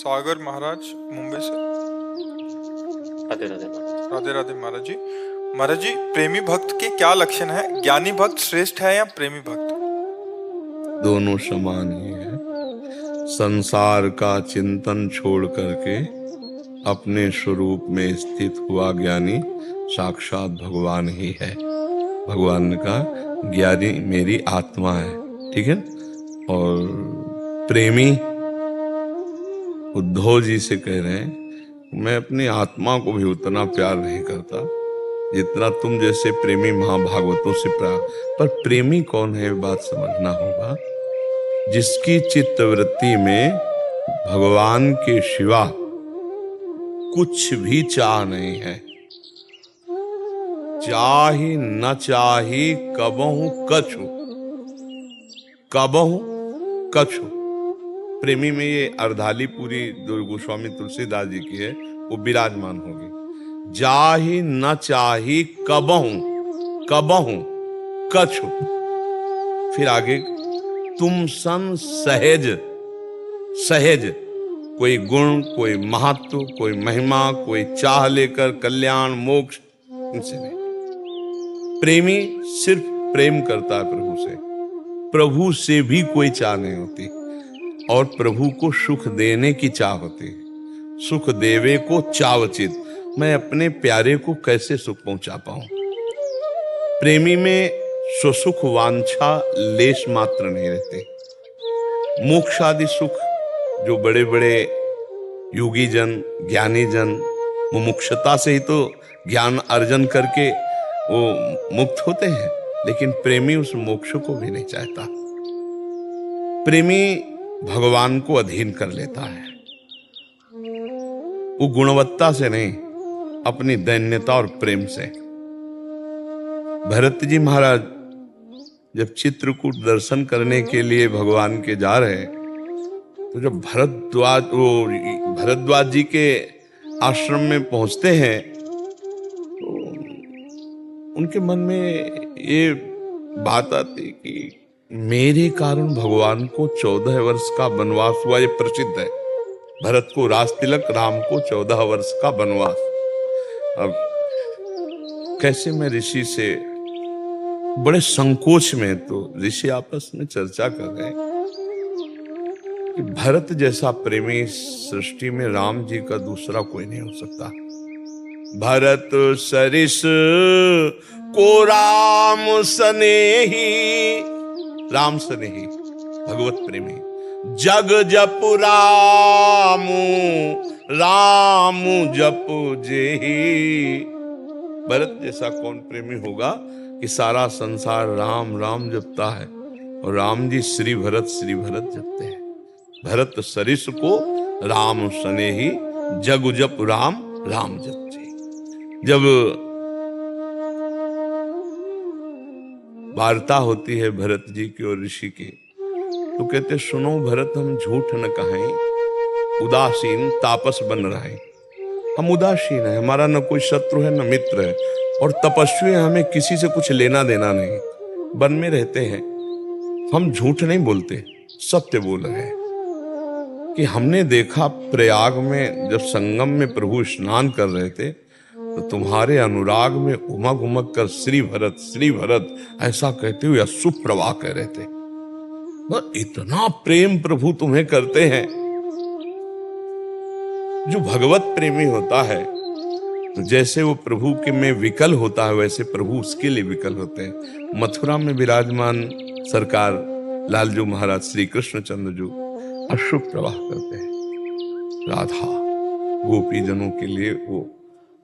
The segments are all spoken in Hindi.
सागर महाराज मुंबई से। राधे राधे महाराज। राधे राधे महाराज जी। महाराज जी, प्रेमी भक्त के क्या लक्षण है? ज्ञानी भक्त श्रेष्ठ है या प्रेमी भक्त? दोनों समान ही है। संसार का चिंतन छोड़ करके अपने स्वरूप में स्थित हुआ ज्ञानी साक्षात भगवान ही है। भगवान ने कहा ज्ञानी मेरी आत्मा है, ठीक है। और प्रेमी उद्धव जी से कह रहे हैं मैं अपनी आत्मा को भी उतना प्यार नहीं करता जितना तुम जैसे प्रेमी महाभागवतों से प्यार। पर प्रेमी कौन है बात समझना होगा, जिसकी चित्तवृत्ति में भगवान के सिवा कुछ भी चाह नहीं है। चाही न चाही कबहु कछु, कबहु कछु। प्रेमी में ये अर्धाली पूरी जो गोस्वामी तुलसीदास जी की है वो विराजमान होगी। जाही न चाही कबहु, कबहु कछु। फिर आगे तुम सन सहज, सहज कोई गुण, कोई महत्व, कोई महिमा, कोई चाह लेकर कल्याण मोक्ष, इनसे नहीं। प्रेमी सिर्फ प्रेम करता है प्रभु से, प्रभु से भी कोई चाह नहीं होती। और प्रभु को सुख देने की चाह होती है। सुख देवे को चावचित, मैं अपने प्यारे को कैसे सुख पहुंचा पाऊं। प्रेमी में स्वसुख वांछा लेश मात्र नहीं रहते। मोक्ष आदि सुख जो बड़े बड़े योगी जन, ज्ञानी जन मुमुक्षता से ही तो ज्ञान अर्जन करके वो मुक्त होते हैं, लेकिन प्रेमी उस मोक्ष को भी नहीं चाहता। प्रेमी भगवान को अधीन कर लेता है। वो गुणवत्ता से नहीं, अपनी दैन्यता और प्रेम से। भरत जी महाराज जब चित्रकूट दर्शन करने के लिए भगवान के जा रहे हैं, तो जब भरद्वाज जी के आश्रम में पहुंचते हैं तो उनके मन में ये बात आती कि मेरे कारण भगवान को 14 वर्ष का वनवास हुआ। ये प्रसिद्ध है। भरत को राज तिलक, राम को 14 वर्ष का वनवास। अब कैसे मैं ऋषि से बड़े संकोच में, तो ऋषि आपस में चर्चा कर रहे हैं कि भरत जैसा प्रेमी सृष्टि में राम जी का दूसरा कोई नहीं हो सकता। भरत सरिस को राम सनेही, राम सनेही भगवत प्रेमी। जग जप रामू, रामू जप जेही। भरत जैसा कौन प्रेमी होगा कि सारा संसार राम राम जपता है, और राम जी श्री भरत जपते हैं। भरत सरिस को राम सनेही, जग जप राम राम जप जी। जब वार्ता होती है भरत जी की और ऋषि की, तो कहते सुनो भरत, हम झूठ न कहें, उदासीन तापस बन रहे। हम उदासीन है, हमारा न कोई शत्रु है न मित्र है, और तपस्वी है, हमें किसी से कुछ लेना देना नहीं, वन में रहते हैं। हम झूठ नहीं बोलते, सत्य बोल रहे हैं कि हमने देखा प्रयाग में जब संगम में प्रभु स्नान कर रहे थे, तो तुम्हारे अनुराग में उमग उमग कर श्री भरत ऐसा कहते हुए अशुभ प्रवाह कह रहे थे। इतना प्रेम प्रभु तुम्हें करते हैं। जो भगवत प्रेमी होता है, तो जैसे वो प्रभु के में विकल होता है, वैसे प्रभु उसके लिए विकल होते हैं। मथुरा में विराजमान सरकार लालजू महाराज श्री कृष्णचंद्र जो अशुभ प्रवाह करते हैं। राधा गोपी जनों के लिए वो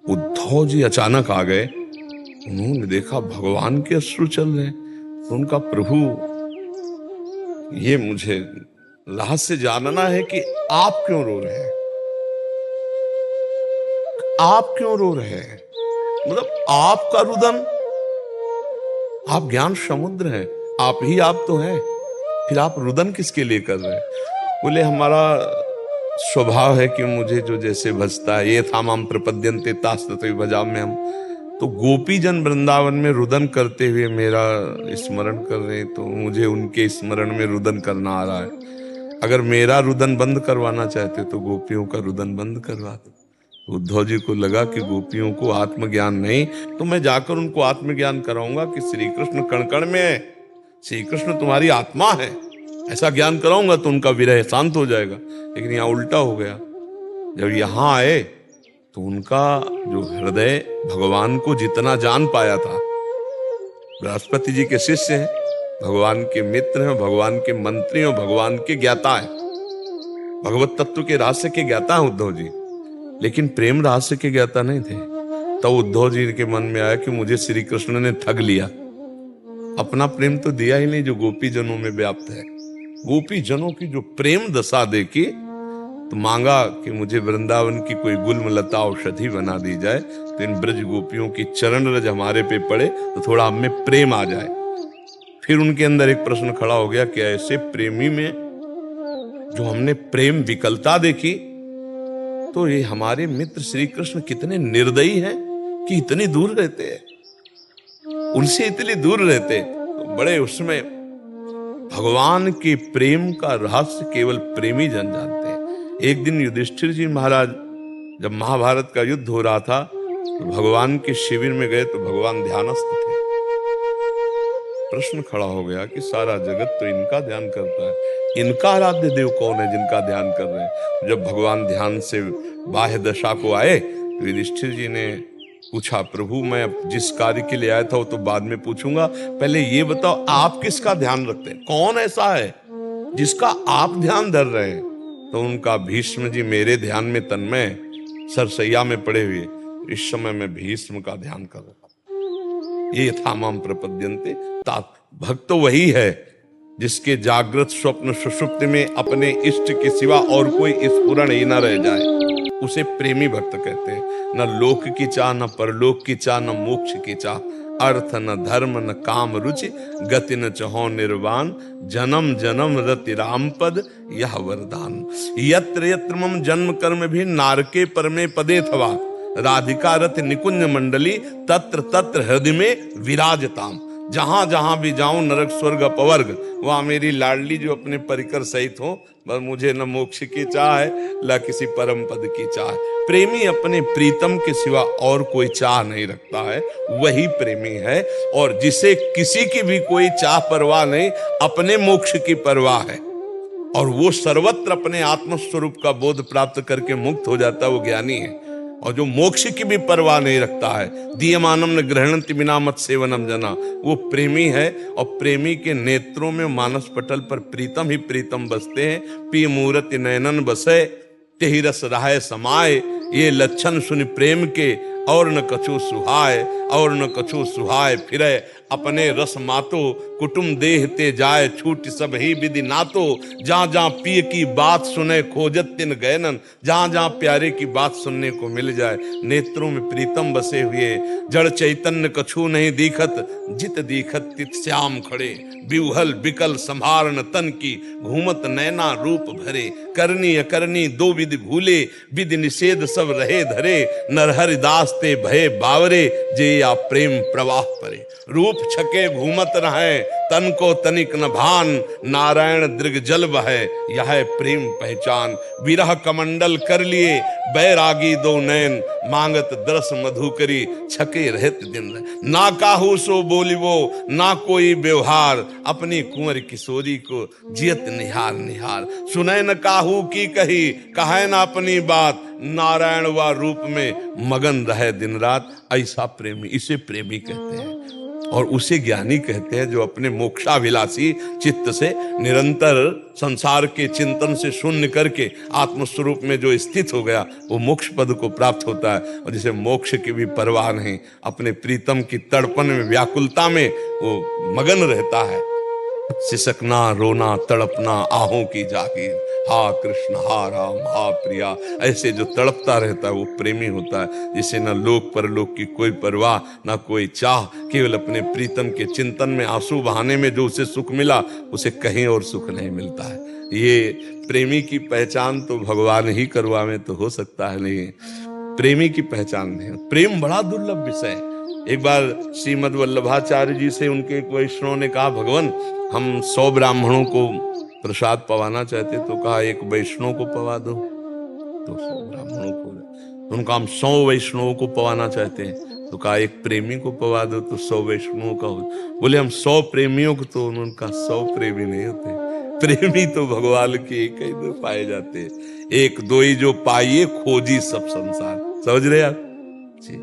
उद्धव जी अचानक आ गए। उन्होंने देखा भगवान के अश्रु चल रहे, तो उनका प्रभु, ये मुझे रहस्य जानना है कि आप क्यों रो रहे हैं, आप क्यों रो रहे हैं। मतलब आपका रुदन, आप ज्ञान समुद्र हैं, आप ही आप तो हैं, फिर आप रुदन किसके लिए कर रहे हैं। बोले हमारा स्वभाव है कि मुझे जो जैसे भजता है, ये था माम प्रपद्यन्ते तास्ततो भजाम में हम। तो गोपी जन वृंदावन में रुदन करते हुए मेरा स्मरण कर रहे हैं, तो मुझे उनके स्मरण में रुदन करना आ रहा है। अगर मेरा रुदन बंद करवाना चाहते तो गोपियों का रुदन बंद करवा दो। उद्धव जी को लगा कि गोपियों को आत्मज्ञान नहीं, तो मैं जाकर उनको आत्मज्ञान कराऊंगा कि श्री कृष्ण कण कण में है, श्री कृष्ण तुम्हारी आत्मा है, ऐसा ज्ञान कराऊंगा तो उनका विरह शांत हो जाएगा। लेकिन यहाँ उल्टा हो गया। जब यहाँ आए तो उनका जो हृदय भगवान को जितना जान पाया था, बृहस्पति जी के शिष्य हैं, भगवान के मित्र हैं, भगवान के मंत्री हैं, भगवान के ज्ञाता हैं, भगवत तत्व के रहस्य के ज्ञाता हैं उद्धव जी, लेकिन प्रेम रहस्य के ज्ञाता नहीं थे। तो उद्धव जी के मन में आया कि मुझे श्री कृष्ण ने ठग लिया, अपना प्रेम तो दिया ही नहीं जो गोपी जनों में व्याप्त है। गोपी जनों की जो प्रेम दशा देखी तो मांगा कि मुझे वृंदावन की कोई गुल्म लता औषधि बना दी जाए, तो इन ब्रज गोपियों की चरण रज हमारे पे पड़े तो थोड़ा हमें प्रेम आ जाए। फिर उनके अंदर एक प्रश्न खड़ा हो गया कि ऐसे प्रेमी में जो हमने प्रेम विकलता देखी, तो ये हमारे मित्र श्री कृष्ण कितने निर्दयी हैं कि इतनी दूर रहते हैं, उनसे इतनी दूर रहते। तो बड़े उसमें भगवान के प्रेम का रहस्य केवल प्रेमी जन जानते हैं। एक दिन युधिष्ठिर जी महाराज जब महाभारत का युद्ध हो रहा था तो भगवान के शिविर में गए तो भगवान ध्यानस्थ थे। प्रश्न खड़ा हो गया कि सारा जगत तो इनका ध्यान करता है, इनका आराध्य देव कौन है जिनका ध्यान कर रहे हैं। जब भगवान ध्यान से बाह्य दशा को आए तो युधिष्ठिर जी ने पूछा, प्रभु मैं जिस कार्य के लिए आया था वो तो बाद में पूछूंगा, पहले ये बताओ आप किसका ध्यान रखते हैं, कौन ऐसा है जिसका आप ध्यान धर रहे हैं। तो उनका भीष्म जी मेरे ध्यान में तन्मय सरसैया में पड़े हुए, इस समय मैं भीष्म का ध्यान कर रहा हूं। ये था माम प्रपद्यन्ते। भक्त तो वही है जिसके जागृत स्वप्न सुषुप्ति में अपने इष्ट के सिवा और कोई स्फुरण ही न रह जाए, उसे प्रेमी भक्त कहते हैं। न लोक की चाह, न परलोक की चाह, न मोक्ष की चाह, अर्थ न धर्म न काम रुचि, गति न चहो निर्वाण, जन्म जन्म रति राम पद यह वरदान। यत्र यत्र मम जन्म कर्म भी नारके परमे पदे थवा, राधिका रथ निकुंज मंडली तत्र तत्र हृदय में विराजताम। जहां जहां भी जाऊं नरक स्वर्ग अपवर्ग, वहां मेरी लाडली जो अपने परिकर सहित हो। बस मुझे न मोक्ष की चाह है न किसी परम पद की चाह है। प्रेमी अपने प्रीतम के सिवा और कोई चाह नहीं रखता है, वही प्रेमी है। और जिसे किसी की भी कोई चाह परवाह नहीं, अपने मोक्ष की परवाह है, और वो सर्वत्र अपने आत्मस्वरूप का बोध प्राप्त करके मुक्त हो जाता है, वो ज्ञानी है। और जो मोक्ष की भी परवाह नहीं रखता है, दीयमानम न ग्रहणन्ति बिना मत सेवनम जना, वो प्रेमी है। और प्रेमी के नेत्रों में मानस पटल पर प्रीतम ही प्रीतम बसते हैं। पी मूर्ति नयनन बसे तेहि रस राय समाये, ये लक्षण सुन प्रेम के और न कछु सुहाय, और न कछु सुहाय फिरे, अपने रस मातो कुटुम देह ते जाए, छूट सब ही विधि नातो, जहां जहां पिय की बात सुने खोजत तिन गयनन, जहां जहां प्यारे की बात सुनने को मिल जाए। नेत्रों में प्रीतम बसे हुए, जड़ चैतन्य कछु नहीं दिखत, जित दिखत तित श्याम खड़े, बिउहल बिकल संभारण तन की, घूमत नैना रूप भरे, करनी अकरनी दो विधि भूले, विधि निषेध सब रहे धरे, नरहरि दास ते भये बावरे, जे या प्रेम प्रवाह परे। रूप छके घूमत रहे, तन को तनिक न भान, नारायण दृग जल बहे, यह प्रेम पहचान। विरह कमंडल कर लिए, बैरागी दो नैन, मांगत दरस मधुकरी, छके रहत दिन। ना काहू सो बोलिबो, ना कोई व्यवहार, अपनी कुंवर किशोरी को जियत निहार निहार। सुनै न काहू की कही, कहे न अपनी बात, नारायण व रूप में मगन रहे दिन रात। ऐसा प्रेमी, इसे प्रेमी कहते हैं। और उसे ज्ञानी कहते हैं जो अपने मोक्षाभिलाषी चित्त से निरंतर संसार के चिंतन से शून्य करके आत्मस्वरूप में जो स्थित हो गया, वो मोक्ष पद को प्राप्त होता है। और जिसे मोक्ष की भी परवाह नहीं, अपने प्रीतम की तड़पन में व्याकुलता में वो मगन रहता है। सिसकना रोना तड़पना आहों की जागीर, हा कृष्ण हा राम हा प्रिया, ऐसे जो तड़पता रहता है वो प्रेमी होता है। जिसे न लोक परलोक की कोई परवाह, न कोई चाह, केवल अपने प्रीतम के चिंतन में आंसू बहाने में जो उसे सुख मिला, उसे कहीं और सुख नहीं मिलता है। ये प्रेमी की पहचान तो भगवान ही करवावे तो हो सकता है, नहीं प्रेमी की पहचान नहीं। प्रेम बड़ा दुर्लभ विषय है। एक बार श्रीमद् वल्लभाचार्य जी से उनके एक वैष्णव ने कहा, भगवान हम 100 ब्राह्मणों को प्रसाद पवाना चाहते तो कहा 1 वैष्णव को पवा दो, तो 100 ब्राह्मणों को। उनका हम 100 वैष्णवों को पवाना चाहते हैं तो कहा 1 प्रेमी को पवा दो, तो 100 वैष्णवों का हो। बोले हम 100 प्रेमियों को, तो उन्होंने कहा 100 प्रेमी नहीं होते, प्रेमी तो भगवान के एक ही दो पाए जाते हैं, 1 2 ही जो पाइए खोजी सब संसार। समझ रहे आप जी।